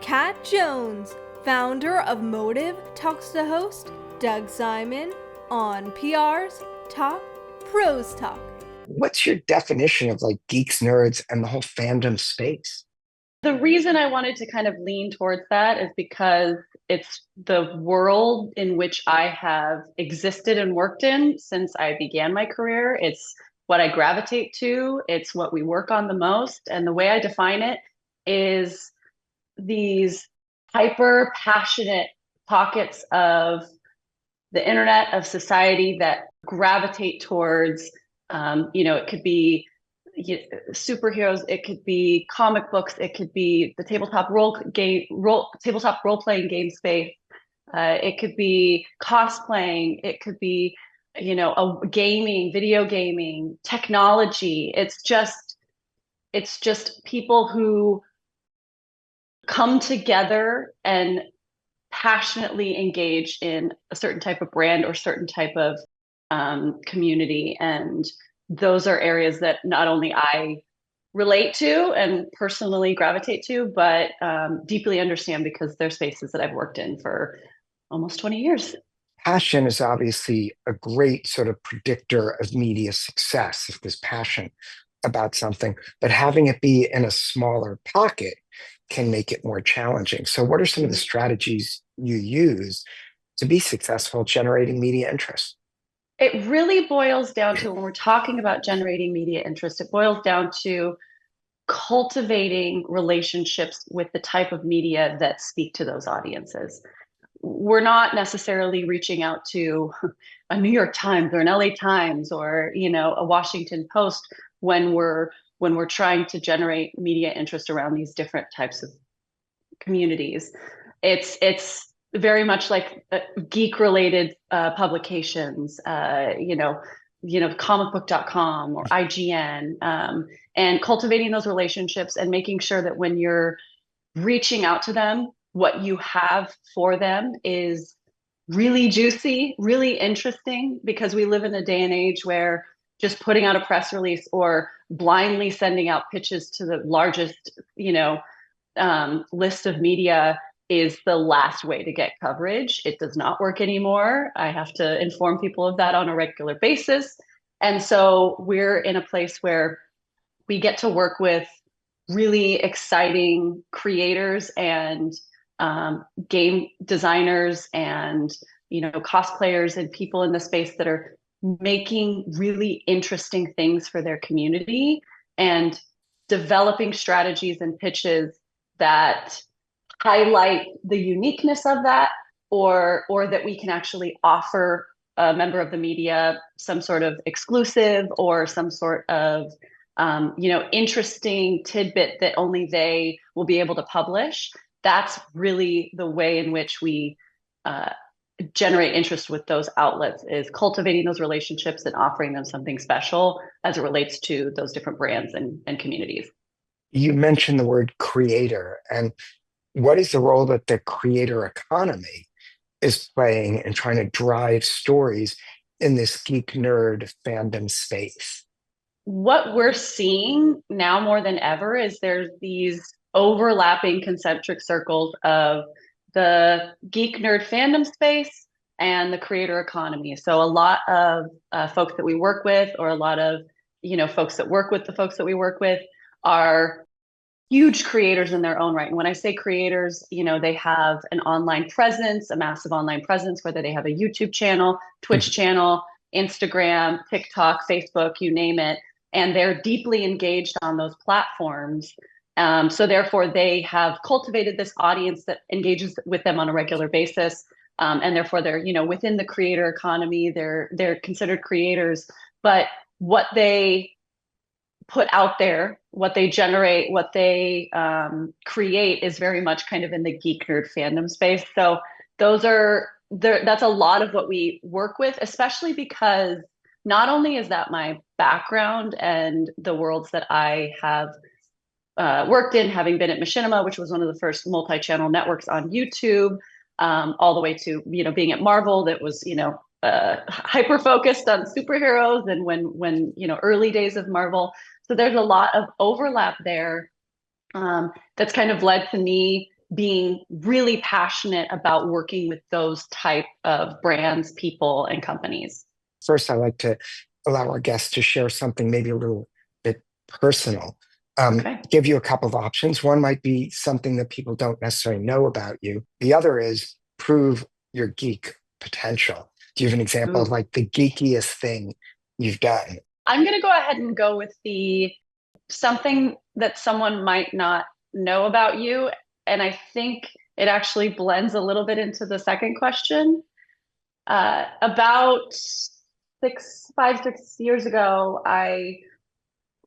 Kat Jones, founder of Motiv, talks to host Doug Simon on PR's Talk Pros Talk. What's your definition of like geeks, nerds, and the whole fandom space? The reason I wanted to kind of lean towards that is because it's the world in which I have existed and worked in since I began my career. It's what I gravitate to, it's what we work on the most. And the way I define it is these hyper passionate pockets of the internet, of society that gravitate towards, it could be superheroes, it could be comic books, it could be the tabletop role playing game space, it could be cosplaying, it could be a video gaming, technology. It's just people who come together and passionately engage in a certain type of brand or certain type of community. And those are areas that not only I relate to and personally gravitate to, but deeply understand because they're spaces that I've worked in for almost 20 years. Passion is obviously a great sort of predictor of media success if there's passion about something, but having it be in a smaller pocket can make it more challenging. So, what are some of the strategies you use to be successful generating media interest? It really boils down to when we're talking about generating media interest, it boils down to cultivating relationships with the type of media that speak to those audiences. We're not necessarily reaching out to a New York Times or an LA Times or a Washington Post when we're trying to generate media interest around these different types of communities. It's very much like geek related publications, comicbook.com or IGN, and cultivating those relationships and making sure that when you're reaching out to them, what you have for them is really juicy, really interesting, because we live in a day and age where just putting out a press release or blindly sending out pitches to the largest, list of media is the last way to get coverage. It does not work anymore. I have to inform people of that on a regular basis. And so we're in a place where we get to work with really exciting creators and game designers and cosplayers and people in the space that are making really interesting things for their community and developing strategies and pitches that highlight the uniqueness of that, or that we can actually offer a member of the media some sort of exclusive or some sort of interesting tidbit that only they will be able to publish. That's really the way in which we generate interest with those outlets, is cultivating those relationships and offering them something special as it relates to those different brands and communities. You mentioned the word creator, and what is the role that the creator economy is playing in trying to drive stories in this geek nerd fandom space? What we're seeing now more than ever is there's these overlapping concentric circles of the geek nerd fandom space and the creator economy. So a lot of folks that we work with, or a lot of folks that work with the folks that we work with, are huge creators in their own right. And when I say creators, they have an online presence, a massive online presence, whether they have a YouTube channel, Twitch channel, Instagram, TikTok, Facebook, you name it. And they're deeply engaged on those platforms. So therefore, they have cultivated this audience that engages with them on a regular basis. And therefore, they're within the creator economy. They're considered creators. But what they put out there, what they generate, what they create is very much kind of in the geek nerd fandom space. So that's a lot of what we work with, especially because not only is that my background and the worlds that I have worked in, having been at Machinima, which was one of the first multi-channel networks on YouTube, all the way to being at Marvel, that was hyper focused on superheroes, and when early days of Marvel. So there's a lot of overlap there, that's kind of led to me being really passionate about working with those type of brands, people, and companies. First, I like to allow our guests to share something maybe a little bit personal. Okay. Give you a couple of options. One might be something that people don't necessarily know about you. The other is prove your geek potential. Do you have an example of Ooh. like the geekiest thing you've done? I'm going to go ahead and go with the something that someone might not know about you. And I think it actually blends a little bit into the second question. About 5, 6 years ago, I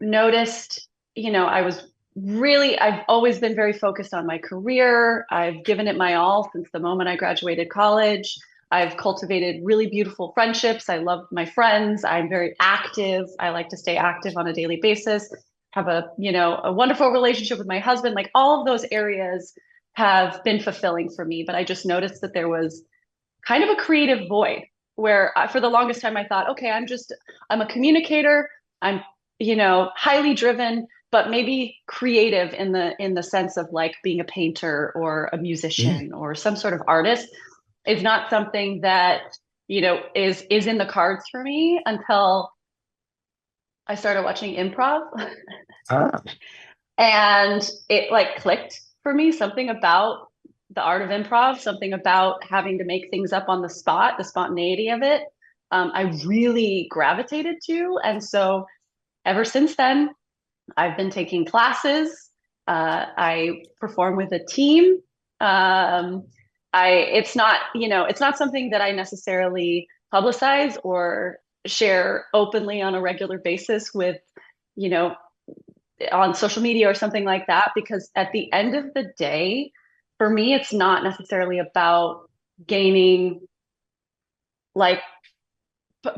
noticed, I've always been very focused on my career. I've given it my all since the moment I graduated college. I've cultivated really beautiful friendships. I love my friends. I'm very active. I like to stay active on a daily basis. Have a wonderful relationship with my husband. Like all of those areas have been fulfilling for me. But I just noticed that there was kind of a creative void where for the longest time I thought, okay, I'm a communicator. I'm, highly driven, but maybe creative in the sense of like being a painter or a Mm. musician or some sort of artist is not something that, is in the cards for me until I started watching improv. Ah, And it like clicked for me, something about the art of improv, something about having to make things up on the spot, the spontaneity of it. I really gravitated to. And so ever since then, I've been taking classes. I perform with a team. It's not something that I necessarily publicize or share openly on a regular basis with, you know, on social media or something like that, because at the end of the day, for me, it's not necessarily about gaining like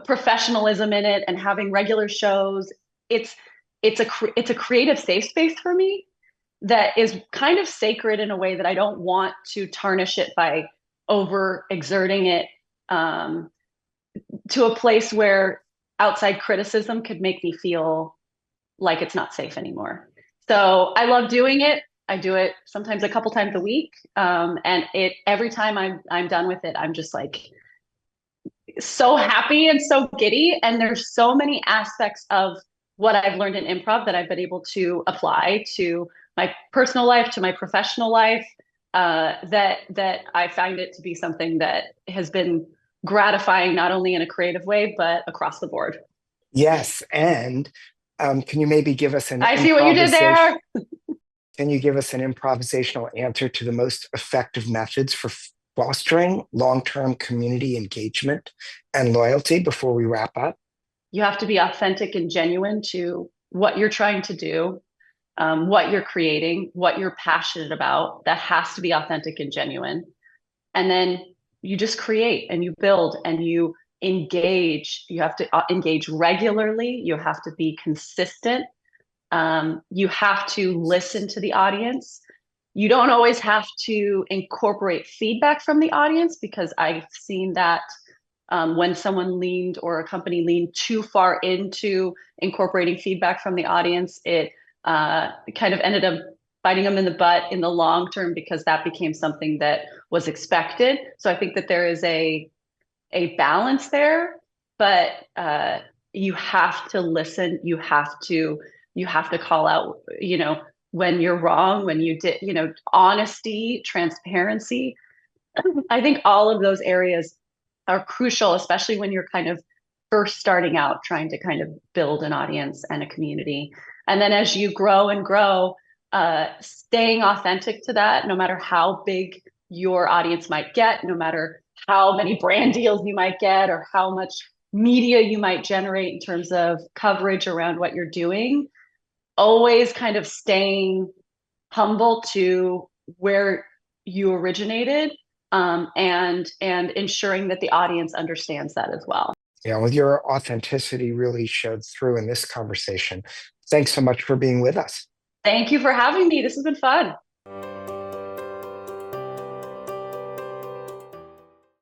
professionalism in it and having regular shows. It's it's a creative safe space for me that is kind of sacred in a way that I don't want to tarnish it by over exerting it to a place where outside criticism could make me feel like it's not safe anymore. So I love doing it. I do it sometimes a couple times a week, and it every time I'm done with it, I'm just like so happy and so giddy. And there's so many aspects of what I've learned in improv that I've been able to apply to my personal life, to my professional life. That I find it to be something that has been gratifying, not only in a creative way, but across the board. yes. And can you maybe give us an I see what you did improvisation? there. Can you give us an improvisational answer to the most effective methods for fostering long-term community engagement and loyalty before we wrap up? You have to be authentic and genuine to what you're trying to do, what you're creating, what you're passionate about. That has to be authentic and genuine. And then you just create and you build and you engage. You have to engage regularly. You have to be consistent. You have to listen to the audience. You don't always have to incorporate feedback from the audience, because I've seen that when someone leaned or a company leaned too far into incorporating feedback from the audience, it kind of ended up biting them in the butt in the long term, because that became something that was expected. So I think that there is a balance there, but you have to listen. You have to call out, when you're wrong, when you did, honesty, transparency. I think all of those areas are crucial, especially when you're kind of first starting out, trying to kind of build an audience and a community. And then as you grow and grow, staying authentic to that, no matter how big your audience might get, no matter how many brand deals you might get, or how much media you might generate in terms of coverage around what you're doing, always kind of staying humble to where you originated, and ensuring that the audience understands that as well. Yeah, well, your authenticity really showed through in this conversation. Thanks so much for being with us. Thank you for having me. This has been fun.